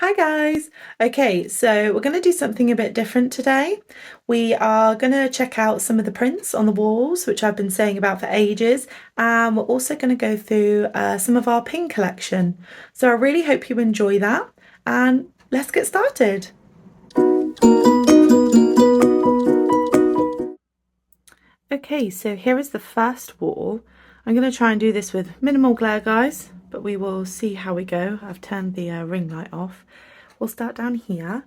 Hi guys. Okay, so we're going to do something a bit different today. We are going to check out some of the prints on the walls, which I've been saying about for ages, and we're also going to go through some of our pin collection. So I really hope you enjoy that, and let's get started. Okay, so here is the first wall. I'm going to try and do this with minimal glare, guys, but we will see how we go. I've turned the ring light off. We'll start down here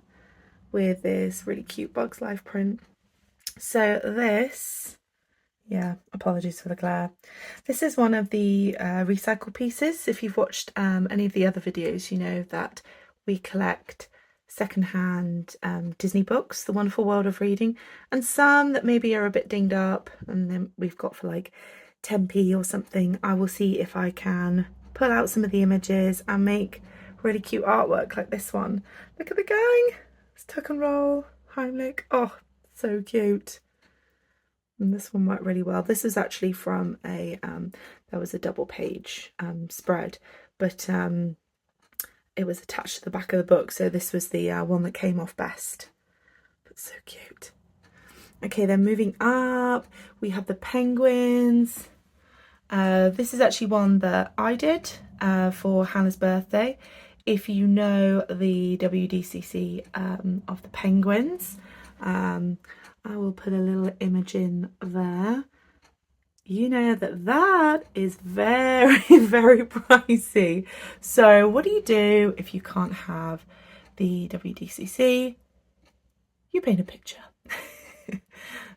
with this really cute Bugs Life print. So this, yeah, apologies for the glare. This is one of the recycle pieces. If you've watched any of the other videos, you know that we collect secondhand Disney books, The Wonderful World of Reading, and some that maybe are a bit dinged up, and then we've got for like 10p or something. I will see if I can pull out some of the images and make really cute artwork like this one. Look at the gang. It's tuck and roll, Heimlich. Oh, so cute. And this one worked really well. This is actually from a there was a double page spread, but it was attached to the back of the book, so this was the one that came off best. But so cute. Okay, then moving up, we have the penguins. This is actually one that I did for Hannah's birthday. If you know the WDCC of the penguins, I will put a little image in there. You know that is very, very pricey. So what do if you can't have the WDCC? You paint a picture.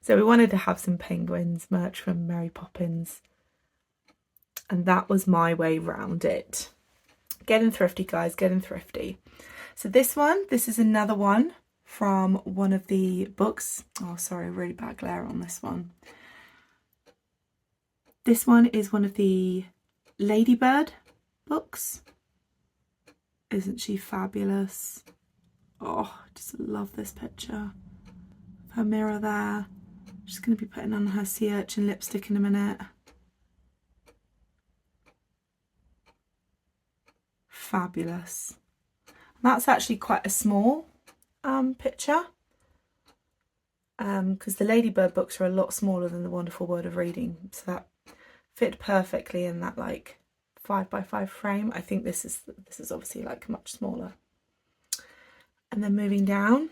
So we wanted to have some penguins merch from Mary Poppins. And that was my way round it. Getting thrifty, guys, getting thrifty. So this is another one from one of the books. Oh, sorry, really bad glare on this one. This one is one of the Ladybird books. Isn't she fabulous? Oh, I just love this picture. Her mirror there. She's going to be putting on her sea urchin lipstick in a minute. Fabulous. That's actually quite a small picture, because the Ladybird books are a lot smaller than the Wonderful World of Reading, so that fit perfectly in that like 5x5 frame. I think this is obviously like much smaller. And then moving down,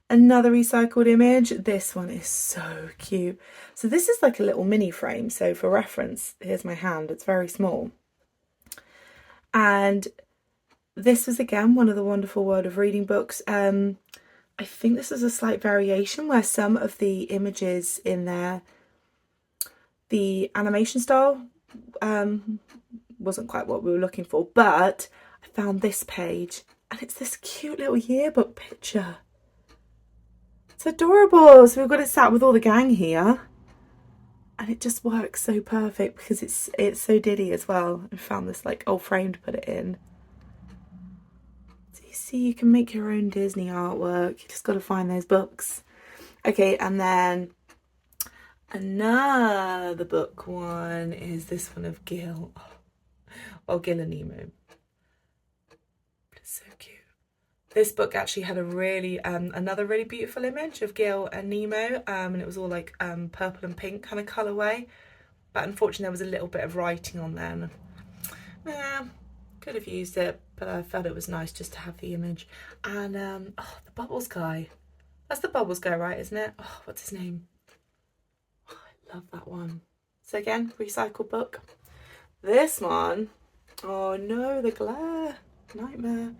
another recycled image. This one is so cute. So this is like a little mini frame, so for reference, here's my hand. It's very small. And this was again one of the Wonderful World of Reading books. I think this is a slight variation where some of the images in there, the animation style wasn't quite what we were looking for, but I found this page and it's this cute little yearbook picture. It's adorable. So we've got it sat with all the gang here, and it just works so perfect because it's so diddy as well. I found this like old frame to put it in. So you see, you can make your own Disney artwork. You just got to find those books. Okay, and then another book one is this one of Gil. Oh, Gil and Nemo. It's so cute. This book actually had a really another really beautiful image of Gil and Nemo, and it was all like purple and pink kind of colourway, but unfortunately there was a little bit of writing on there, and could have used it, but I felt it was nice just to have the image. And oh, the Bubbles guy, that's the Bubbles guy, right, isn't it? Oh, what's his name? Oh, I love that one. So again, recycled book. This one, oh no, the glare, nightmare.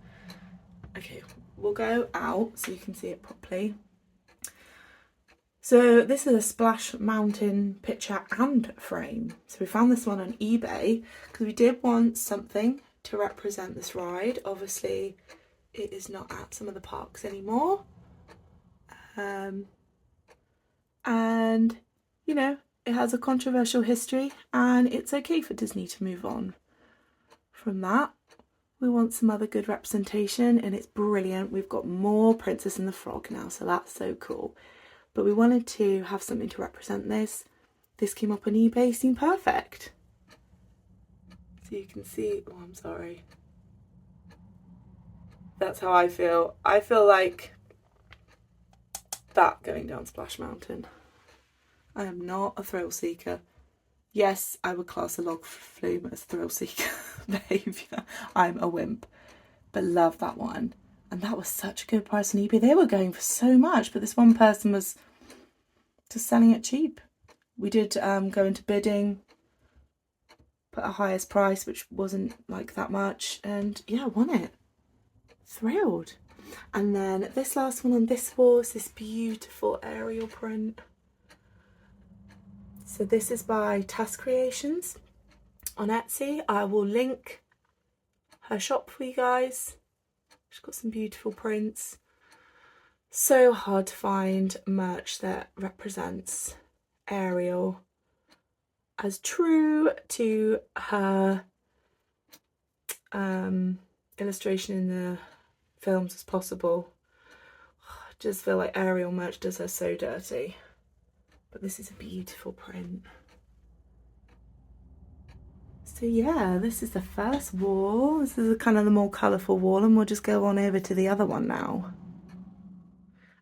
Okay, we'll go out so you can see it properly. So this is a Splash Mountain picture and frame. So we found this one on eBay because we did want something to represent this ride. Obviously, it is not at some of the parks anymore. And, you know, it has a controversial history and it's okay for Disney to move on from that. We want some other good representation, and it's brilliant. We've got more Princess and the Frog now, so that's so cool. But we wanted to have something to represent this. This came up on eBay, seemed perfect. So you can see, oh, I'm sorry. That's how I feel. I feel like that going down Splash Mountain. I am not a thrill seeker. Yes, I would class a log flume as thrill seeker behaviour. I'm a wimp. But love that one. And that was such a good price on eBay. They were going for so much, but this one person was just selling it cheap. We did go into bidding, put a highest price, which wasn't like that much, and yeah, won it. Thrilled. And then this last one on this wall is this beautiful aerial print. So this is by Task Creations on Etsy. I will link her shop for you guys. She's got some beautiful prints. So hard to find merch that represents Ariel as true to her illustration in the films as possible. I just feel like Ariel merch does her so dirty. But this is a beautiful print. So yeah, this is the first wall. This is kind of the more colourful wall, and we'll just go on over to the other one now.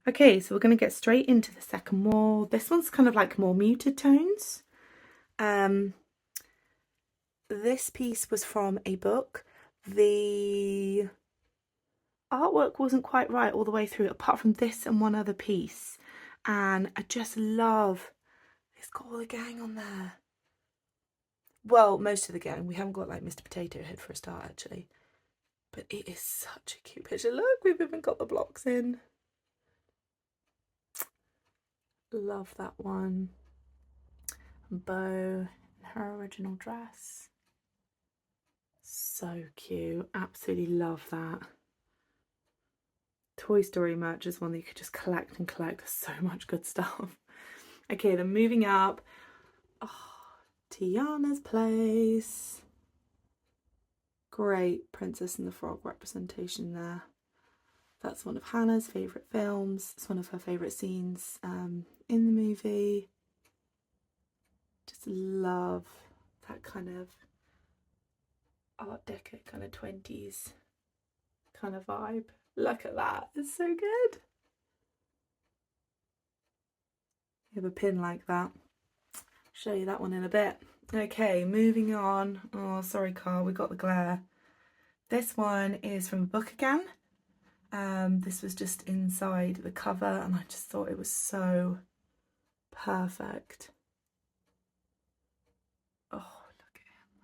Okay, so we're going to get straight into the second wall. This one's kind of like more muted tones. This piece was from a book. The artwork wasn't quite right all the way through, apart from this and one other piece. And I just love, it's got all the gang on there. Well, most of the gang. We haven't got like Mr. Potato Head for a start, actually. But it is such a cute picture. Look, we've even got the blocks in. Love that one. Beau in her original dress. So cute. Absolutely love that. Toy Story merch is one that you could just collect and collect. There's so much good stuff. Okay, then moving up. Oh, Tiana's Place. Great Princess and the Frog representation there. That's one of Hannah's favourite films. It's one of her favourite scenes in the movie. Just love that kind of Art Deco, kind of 20s kind of vibe. Look at that, it's so good. You have a pin like that. Show you that one in a bit. Okay, moving on. Oh, sorry, Carl, we got the glare. This one is from a book again. This was just inside the cover, and I just thought it was so perfect. Oh, look at him.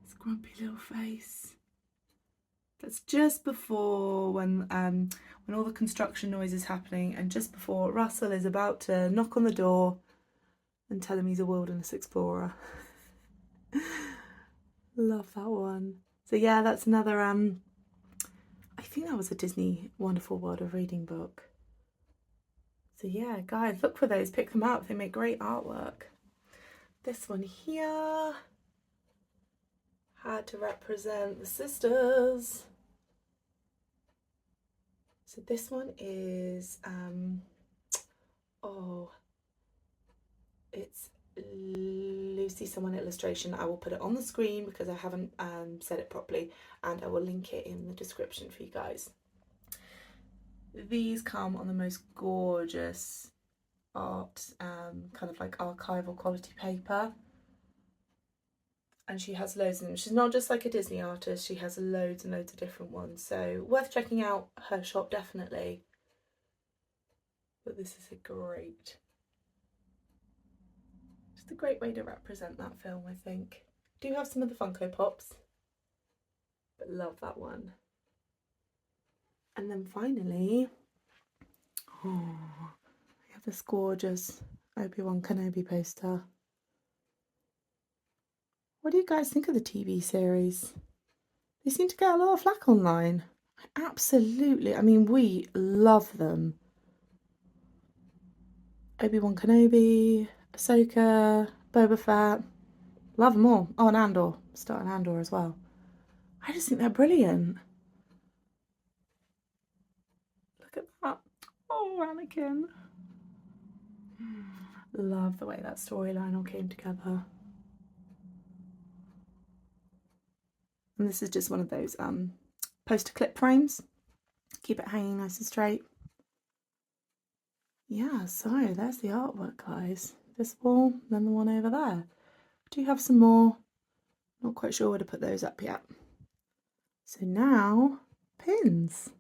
His grumpy little face. That's just before when all the construction noise is happening, and just before Russell is about to knock on the door and tell him he's a wilderness explorer. Love that one. So yeah, that's another I think that was a Disney Wonderful World of Reading book. So yeah, guys, look for those, pick them up, they make great artwork. This one here had to represent the sisters. So this one is it's Lucy Someone illustration. I will put it on the screen because I haven't said it properly, and I will link it in the description for you guys. These come on the most gorgeous art, kind of like archival quality paper. And she has loads of them. She's not just like a Disney artist, she has loads and loads of different ones. So worth checking out her shop, definitely. But this is a great, just a great way to represent that film, I think. Do have some of the Funko Pops, but love that one. And then finally, we have this gorgeous Obi-Wan Kenobi poster. What do you guys think of the TV series? They seem to get a lot of flack online. Absolutely, I mean, we love them. Obi-Wan Kenobi, Ahsoka, Boba Fett, love them all. Oh, and Andor, starting Andor as well. I just think they're brilliant. Look at that. Oh, Anakin. Love the way that storyline all came together. And this is just one of those poster clip frames. Keep it hanging nice and straight. Yeah, so there's the artwork, guys. This wall, then the one over there. Do have some more. Not quite sure where to put those up yet. So now, pins.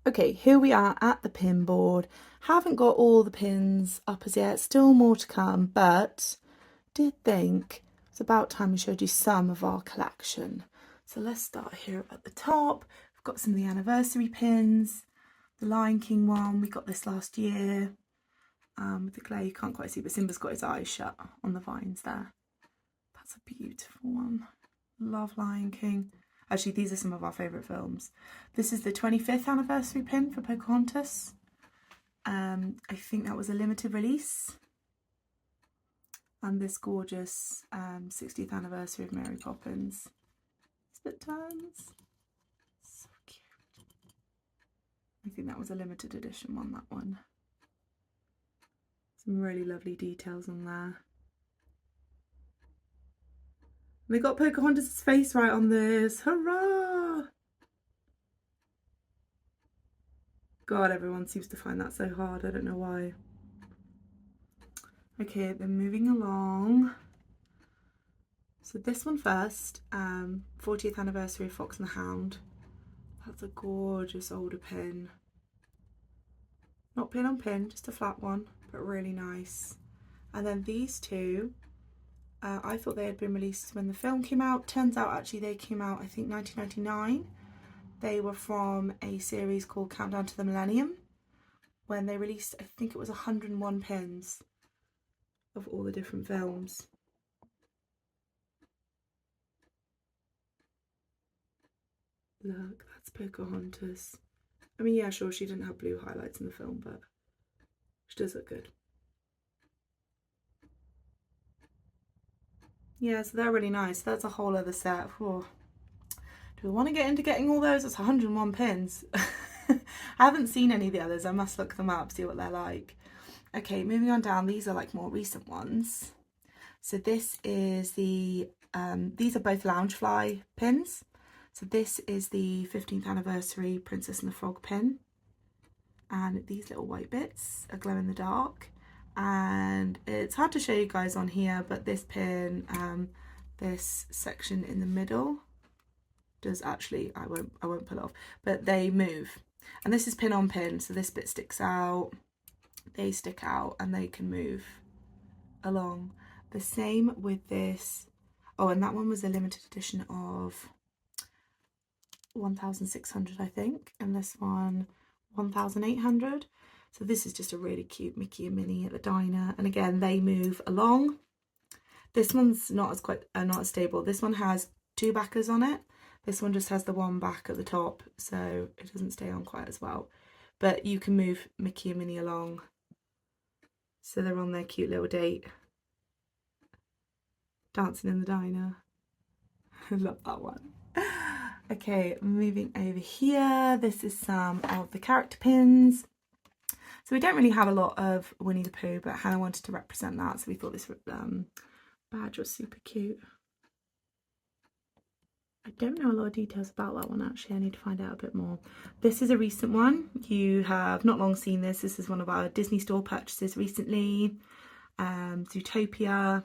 Okay, here we are at the pin board. Haven't got all the pins up as yet, still more to come, but did think it's about time we showed you some of our collection. So let's start here at the top. We've got some of the anniversary pins. The Lion King one, we got this last year. With the glare you can't quite see, but Simba's got his eyes shut on the vines there. That's a beautiful one. Love Lion King. Actually, these are some of our favourite films. This is the 25th anniversary pin for Pocahontas. I think that was a limited release. And this gorgeous 60th anniversary of Mary Poppins. Split turns. So cute. I think that was a limited edition one, that one. Some really lovely details on there. They got Pocahontas' face right on this. Hurrah! God, everyone seems to find that so hard. I don't know why. Okay, then moving along. So this one first, 40th anniversary of Fox and the Hound. That's a gorgeous older pin. Not pin on pin, just a flat one, but really nice. And then these two, I thought they had been released when the film came out. Turns out actually they came out, I think, 1999. They were from a series called Countdown to the Millennium, when they released, I think it was 101 pins of all the different films. Look, that's Pocahontas. I mean, yeah, sure, she didn't have blue highlights in the film, but she does look good. Yeah, so they're really nice. That's a whole other set. Oh. Do we want to get into getting all those? It's 101 pins. I haven't seen any of the others. I must look them up, see what they're like. Okay, moving on down. These are like more recent ones. So this is the, these are both Loungefly pins. So this is the 15th anniversary Princess and the Frog pin. And these little white bits are glow in the dark. And it's hard to show you guys on here, but this pin, this section in the middle does actually, I won't pull it off, but they move. And this is pin on pin, so this bit sticks out, they stick out, and they can move along. The same with this. Oh, and that one was a limited edition of 1,600, I think, and this one 1,800. So this is just a really cute Mickey and Minnie at the diner, and again they move along. This one's not as stable. This one has two backers on it. This one just has the one back at the top, so it doesn't stay on quite as well. But you can move Mickey and Minnie along, so they're on their cute little date, dancing in the diner. I love that one. Okay, moving over here, this is some of the character pins. So we don't really have a lot of Winnie the Pooh, but Hannah wanted to represent that, so we thought this badge was super cute. I don't know a lot of details about that one actually, I need to find out a bit more. This is a recent one. You have not long seen this. This is one of our Disney store purchases recently. Zootopia.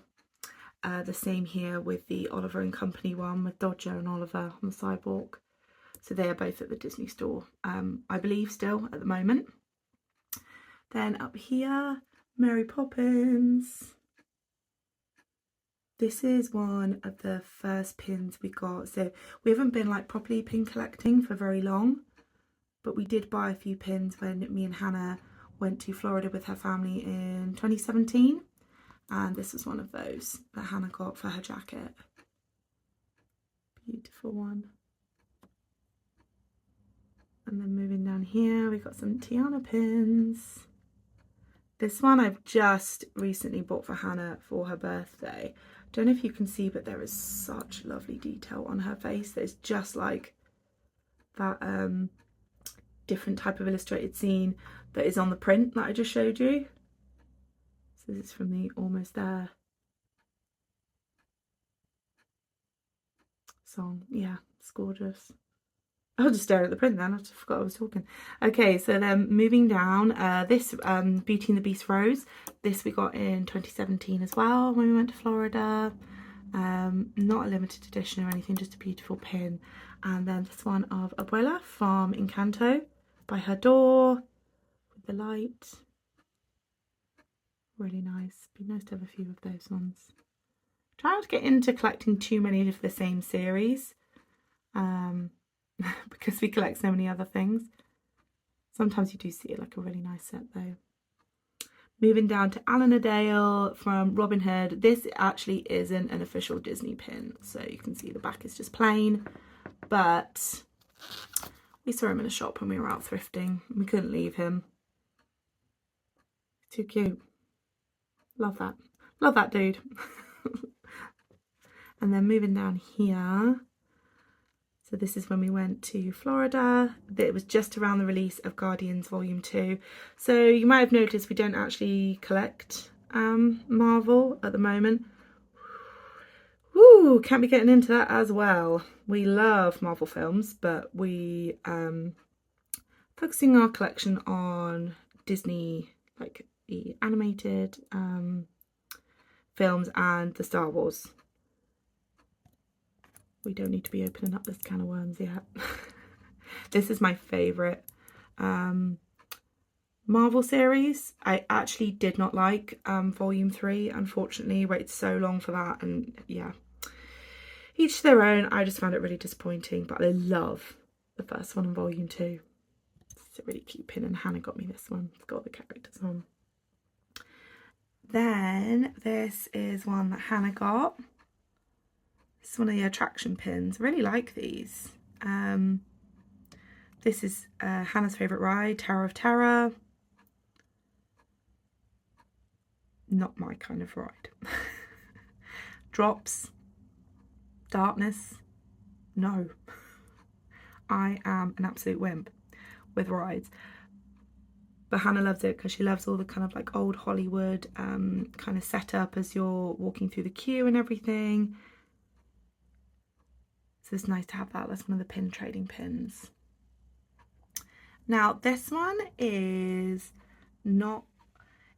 The same here with the Oliver and Company one with Dodger and Oliver on the sidewalk. So they are both at the Disney store, I believe still at the moment. Then up here, Mary Poppins. This is one of the first pins we got. So we haven't been like properly pin collecting for very long, but we did buy a few pins when me and Hannah went to Florida with her family in 2017. And this was one of those that Hannah got for her jacket. Beautiful one. And then moving down here, we've got some Tiana pins. This one I've just recently bought for Hannah for her birthday. Don't know if you can see, but there is such lovely detail on her face that is just like that different type of illustrated scene that is on the print that I just showed you. So this is from the Almost There song. Yeah, That's gorgeous. I'll just stare at the print then, I just forgot I was talking. Okay, so then moving down, this Beauty and the Beast Rose. This we got in 2017 as well when we went to Florida. Not a limited edition or anything, just a beautiful pin. And then this one of Abuela from Encanto by her door with the light. Really nice. Be nice to have a few of those ones. Try not to get into collecting too many of the same series. Because we collect so many other things. Sometimes you do see it like a really nice set though. Moving down to Alan Adale from Robin Hood. This actually isn't an official Disney pin, so you can see the back is just plain, but we saw him in a shop when we were out thrifting. We couldn't leave him. Too cute. Love that. Love that dude. And then moving down here. So this is when we went to Florida. It was just around the release of Guardians Volume 2. So you might have noticed we don't actually collect Marvel at the moment. Woo, can't be getting into that as well. We love Marvel films, but we focusing our collection on Disney, like the animated films and the Star Wars. We don't need to be opening up this can of worms yet. This is my favourite Marvel series. I actually did not like Volume 3, unfortunately. Waited so long for that, and yeah. Each to their own. I just found it really disappointing, but I love the first one in Volume 2. It's a really cute pin, and Hannah got me this one. It's got all the characters on. Then this is one that Hannah got. This is one of the attraction pins. Really like these. This is Hannah's favourite ride, Tower of Terror. Not my kind of ride. Drops. Darkness. No. I am an absolute wimp with rides. But Hannah loves it because she loves all the kind of like old Hollywood kind of setup as you're walking through the queue and everything. So it's nice to have that. That's one of the pin trading pins. Now this one is not,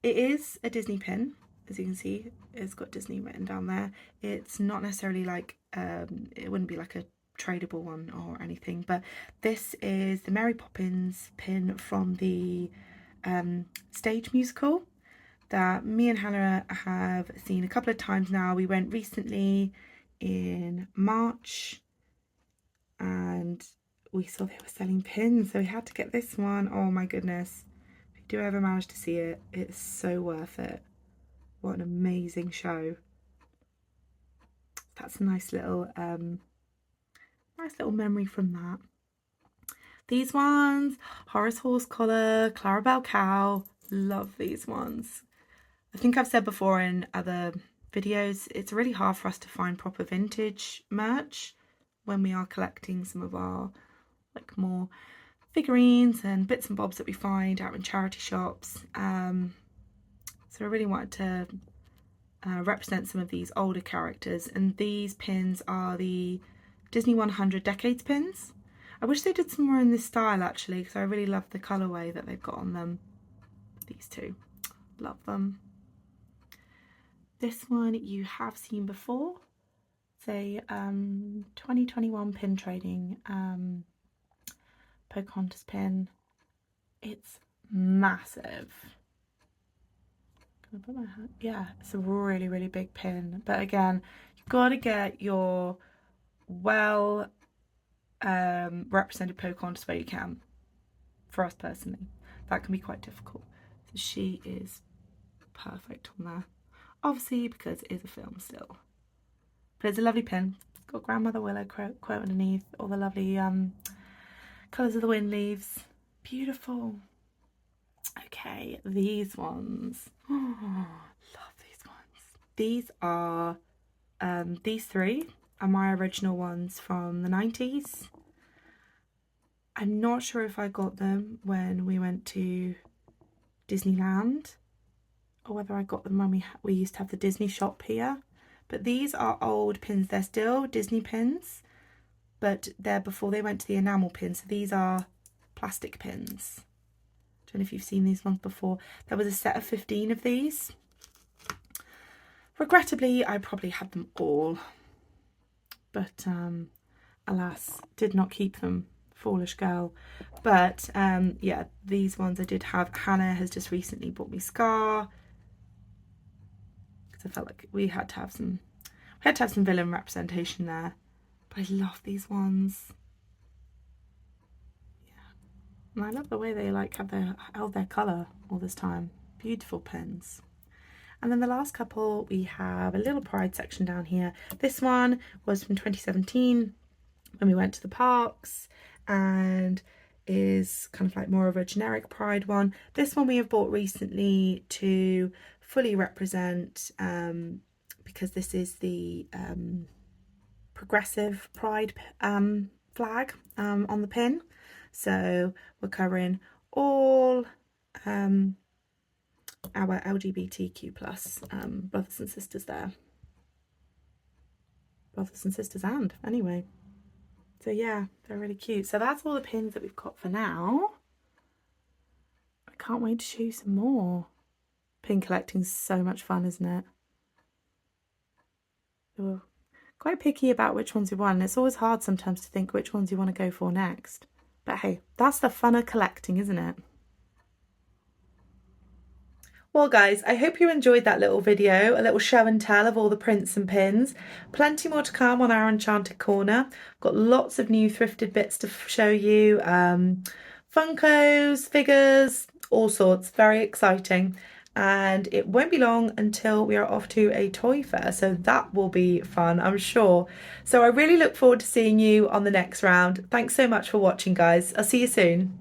it is a Disney pin, as you can see. It's got Disney written down there. It's not necessarily like, it wouldn't be like a tradable one or anything, but this is the Mary Poppins pin from the stage musical that me and Hannah have seen a couple of times now. We went recently in March and we saw they were selling pins, so we had to get this one. Oh my goodness, if you do ever manage to see it, it's so worth it. What an amazing show. That's a nice little memory from that. These ones, Horace Horse Collar, Clarabelle Cow, love these ones. I think I've said before in other videos, it's really hard for us to find proper vintage merch when we are collecting some of our like more figurines and bits and bobs that we find out in charity shops. So I really wanted to represent some of these older characters, and these pins are the Disney 100 Decades pins. I wish they did some more in this style actually, because I really love the colourway that they've got on them. These two, love them. This one you have seen before. It's a 2021 pin trading Pocahontas pin. It's massive. Can I put my hand? Yeah, it's a really, really big pin. But again, you've got to get your well represented Pocahontas where you can. For us personally, that can be quite difficult. So she is perfect on there. Obviously, because it is a film still. But it's a lovely pin. It's got Grandmother Willow quote underneath. All the lovely colours of the wind leaves. Beautiful. Okay, these ones. Oh, love these ones. These are, these three are my original ones from the 90s. I'm not sure if I got them when we went to Disneyland or whether I got them when we used to have the Disney shop here. But these are old pins. They're still Disney pins. but they're before they went to the enamel pins. So these are plastic pins. I don't know if you've seen these ones before. There was a set of 15 of these. Regrettably, I probably had them all, but alas, did not keep them. Foolish girl. But yeah, these ones I did have. Hannah has just recently bought me Scar, because I felt like we had to have some villain representation there. But I love these ones. Yeah, and I love the way they like have held their colour all this time. Beautiful pens. And then the last couple, we have a little pride section down here. This one was from 2017 when we went to the parks, and is kind of like more of a generic pride one. This one we have bought recently to fully represent, because this is the progressive pride flag on the pin. So we're covering all our LGBTQ plus brothers and sisters there. Brothers and sisters and anyway. So yeah, they're really cute. So that's all the pins that we've got for now. I can't wait to show you some more. Pin collecting's so much fun, isn't it? We're quite picky about which ones we want. It's always hard sometimes to think which ones you want to go for next. But hey, that's the fun of collecting, isn't it? Well guys, I hope you enjoyed that little video, a little show and tell of all the prints and pins. Plenty more to come on our Enchanted Corner. Got lots of new thrifted bits to show you. Funkos, figures, all sorts. Very exciting. And it won't be long until we are off to a toy fair, so that will be fun, I'm sure. So I really look forward to seeing you on the next round. Thanks so much for watching, guys. I'll see you soon.